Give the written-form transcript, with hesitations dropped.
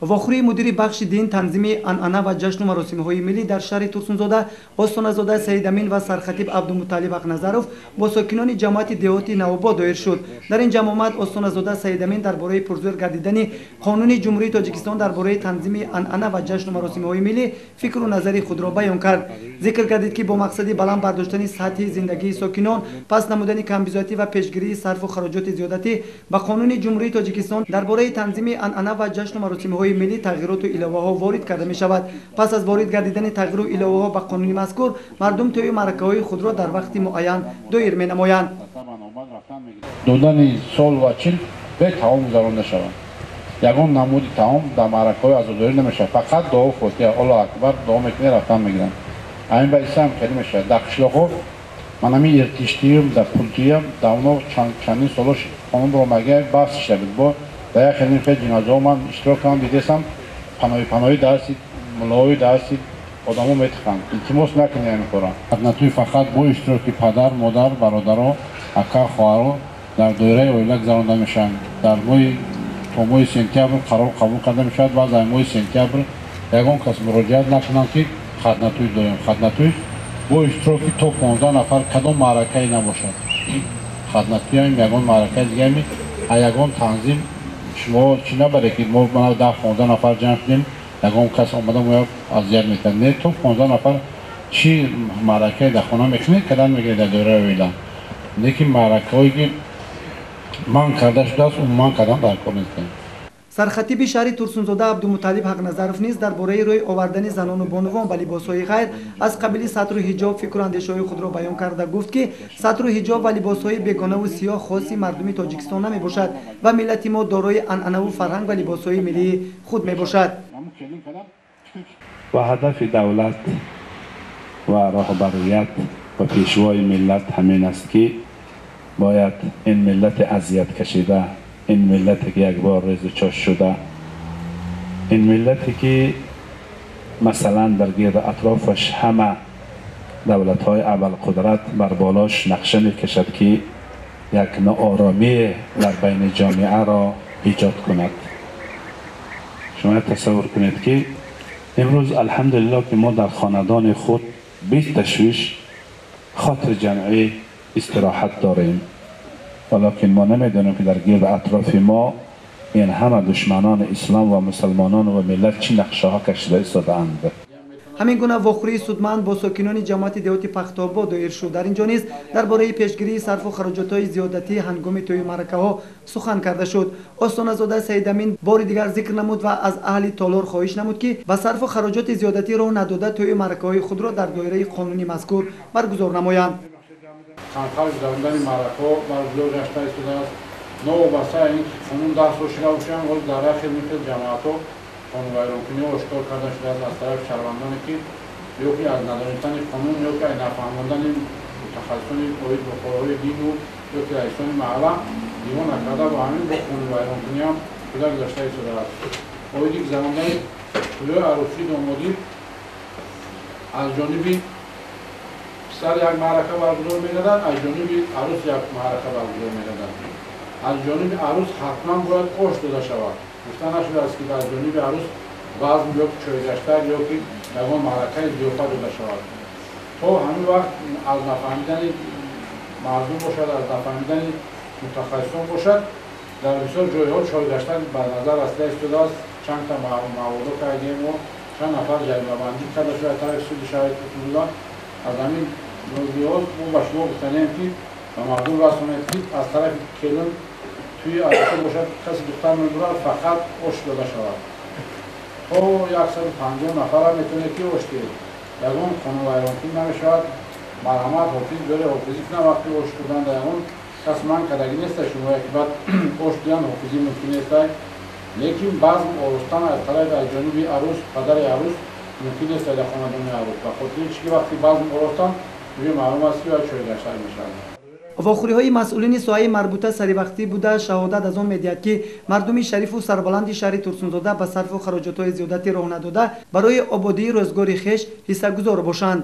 вохӯрии мудири бахши дин, танзими анъана ва ҷашну маросимҳои миллӣ дар шаҳри Турсунзода, Остоназода Саидамин ва сархатиб Абдумутталиб Ақназаров бо сокинони ҷамоати деҳоти Навобод доир шуд. дар ин ҷамъомад Остоназода Саидамин дар бораи пурзӯр гардидани Қонуни Ҷумҳурии Тоҷикистон дар бораи танзими анъана ва ҷашну маросимҳои миллӣ фикру назари худро баён кард. зикр гардид ки бо мақсади баланд бардоштани сатҳи зиндагии сокинон, паст намудани камбизоатӣ ва пешгирии сарфу хароҷоти зиёдатӣ ба Қонуни Ҷумҳурии Тоҷикистон дар бораи танзими анъана ва ҷашну маросимҳои миллӣ тағйироту иловаҳо ворид карда мешавад. пас аз ворид гардидани тағйиру иловаҳо ба қонуни мазкур, мардум тӯю маъракаҳои худро дар вақти муайян доир менамоянд. додани сол ва чил бе таом гузаронда шавад. ягон намуди таом дар маъракаҳои азодорӣ намешавад. фақат дуо фотиҳа, Аллоҳу акбар дуо мекунӣ, рафтан мегиранд. ҳамин ба исам хеле мешавад. дар қишлоқҳо ман ҳамин иртиштиюм дар пултиям давно чандин солош қонунро магия баҳс шавид. бо дар як хеле ҷинозаҳо ман иштирок кардам, дидесам паноҳӣ дастид, мулои дастид одамо метиханд. илтимос накунед ҳамин кора. Хаднатӯй фақат бо иштироки падар, модар, бародаро, ака, хоҳаро дар доираи оила гузаронда мешаванд. дар моҳи сентябр қарор қабул карда мешавад. баъд аз моҳи сентябр ягон кас муроҷиат накунанд ки хаднатӯй дорем. хаднатӯй бо иштироки то 15 нафар кадом маъракае набошад. хаднатӯй ҳам ягон маъракаи дигами а ягон танзим шумо чӣ набаред ки мо 10-15 нафар ҷамъ шудем, ягон кас омада мояд азият мекард. не, то 15 нафар чӣ маъракае дар хона мекунед кардан мегиред дар доираи оила. лекин маъракаҳое ки манъ карда шудааст умуман кардан дар кор мекунед. сархатиби шаҳри Турсунзода Абдумутталиб Ақназаров низ дар бораи рӯй овардани занону бонувон ба либосҳои ғайр аз қабили сатру ҳиҷоб фикру андешаҳои худро баён карда гуфт ки сатру ҳиҷоб ва либосҳои бегонаву сиёҳ хоси мардуми Тоҷикистон намебошад ва миллати мо дорои анъанаву фарҳанг ва либосҳои миллии худ мебошад. ва ҳадафи давлат ва роҳбарият ва пешвои миллат ҳамин аст ки бояд ин миллати азият кашида, ин миллате ки якбор резу чош шуда, ин миллате ки масалан дар гирду атрофаш ҳама давлатҳои аввалқудрат бар болош нақша мекашад ки як нооромие дар байни ҷомеаро иҷод кунад. шумо тасаввур кунед ки имрӯз алҳамдулилло ки мо дар хонадони худ бе ташвиш хотири ҷамъӣ истироҳат дорем. ولكن ما نمیدونیم که در گرد اطراف ما این همه دشمنان اسلام و مسلمانان و ملت چی نقشه ها کشیده ایستاده‌اند. ҳамин гуна вохӯрии судманд бо сокинони ҷамоати деҳоти пахтобод доир шуд. дар ин ҷо низ дар бораи пешгирии сарфу хароҷотҳои зиёдатӣ ҳангоми тӯи маъракаҳо сухан карда шуд. Остоназода Саидамин бори дигар зикр намуд ва аз аҳли Толор хоҳиш намуд ки ба сарфу хароҷоти зиёдатӣ роҳ надода тӯи маъракаҳои худро дар доираи қонуни мазкур баргузор намоянд. Канхал гузарондани маъракаҳо баргузор гашта истодааст. новобаста ин қонун даст шуда бошанд, вол дар рахи мithli ҷамоатҳо қонунвайронкунӣ ошкор карда шудааст аз тарафи шаҳрвандоне ки ё ки аз надонистани қонун ё ки аз нафаҳмондани мутахассисони оид ба корҳои дину ё ки раисони маҳалла дивон накарда ба ҳамин бо қонунвайронкуниам шуда гузашта истодааст. оиди гузарондани пулҳои арӯсии домодӣ аз ҷониби писар як маърака баргузор мегардад, аз ҷониби арӯс як маърака баргузор мегардад. аз ҷониби арӯс ҳатман бояд ош дода шавад. гуфта нашудааст ки аз ҷониби арӯс базм ё ки чойгаштак ё ки ягон маъракаи зиёфа дода шавад. то ҳамин вақт аз нафаҳмидани мардум бошад, аз нафаҳмидани мутахассисон бошад, дар бисёр ҷойҳо чойгаштак ба назар расида истодааст. чандта маводо кардем мо, чанд нафар ҷаримабандӣ карда шуда аз тарафи суди шаҳри Турсунзода. аз ҳамин ҷойҳоз мо ба шумо гуфтанем ки ба мардум расонед ки аз тарафи келин тӯи арӯса бошад, каси духтар мебурад, фақат ош дода шавад. то 150 нафара метавонед ки ош диҳед. ягон қонунвайронкунӣ намешавад. марҳамат ҳофиз доре ҳофизӣ кунад вақти ош хӯрдан дар ягон кас манъ кардагӣ нестай шумо ки баъд ош диҳанд ҳофизӣ мумкин нестай. лекин базм орустан аз тарафи аз ҷониби арӯс, падари арӯс мумкин нестай дар хонадони арӯс. ба хотири чӣ ки вақти базм оростан ӯ маълум аст ки бояд чойгаштак мешавад. вохӯриҳои масъулини соҳаи марбута саривақтӣ буда шаҳодат аз он медиҳад ки мардуми шарифу сарбаланди шаҳри Турсунзода ба сарфу хароҷотҳои зиёдатӣ роҳ надода барои ободии рӯзгори хеш ҳиссагузор бошанд.